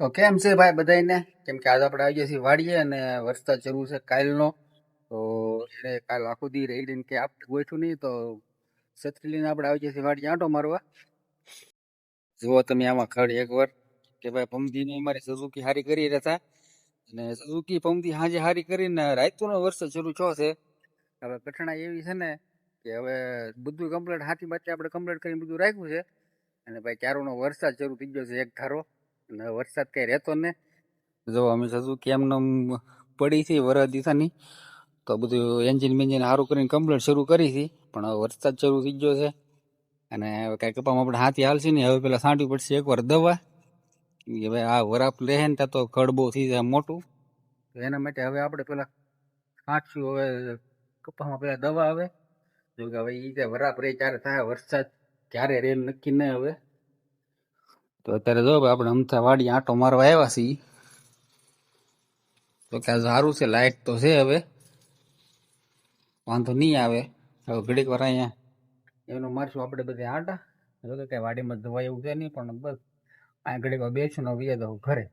તો કેમ છે ભાઈ બધાને? કેમ કે આજે આપણે આવી ગયા છીએ વાડીએ અને વરસાદ શરૂ છે કાલનો. તો એને કાલ આખો દી રહી રહીને કે આપણે ગોઠવું નહીં તો છત્રી લઈને આપણે આવી ગયા છીએ વાડીએ આંટો મારવા. જુઓ તમે આમાં ખડ એકવાર કે ભાઈ પમદીની અમારી સુઝુકી હારી કરી રહ્યા હતા અને સુઝુકી પમદી હાજે હારી કરીને રાયતુનો વરસાદ શરૂ થયો છે. હવે કઠણાઈ એવી છે ને કે હવે બધું કમ્પ્લીટ હાથી બાકી આપણે કમ્પ્લીટ કરીને બધું રાખ્યું છે અને ભાઈ ચારોનો વરસાદ શરૂ થઈ ગયો છે એક ધારો. અને વરસાદ કઈ રહેતો ને જો અમે સુઝુકી એમને પડી છે વરસ દિશાની તો બધું એન્જિન બેન્જિન સારું કરીને કમ્પ્લીટ શરૂ કરી છે પણ હવે વરસાદ શરૂ થઈ ગયો છે અને હવે કાંઈ કપામાં આપણે હાથી હાલશે ને હવે પેલા છાંટવી પડશે એકવાર દવા કે ભાઈ આ વરાપ લે ને ત્યાં તો ખડ બહુ થઈ જાય મોટું. તો એના માટે હવે આપણે પેલા છાંટશું. હવે કપામાં પેલા દવા આવે જો કે હવે એ વરાપ રે ક્યારે થાય વરસાદ ક્યારે રે નક્કી નહીં હવે. તો અત્યારે જો આપણે અમથા વાડી આંટો મારવા આવ્યા છીએ તો કે સારું છે લાઇટ તો છે હવે વાંધો નહીં આવે. હવે ઘડીક વાર અહીંયા એનો મારશું આપણે બધા આંટા જો કે કઈ વાડીમાં દવા એવું છે નહીં પણ બસ અહીંયા ઘડીક વાર બેસીને વ્યા દઉં ઘરે.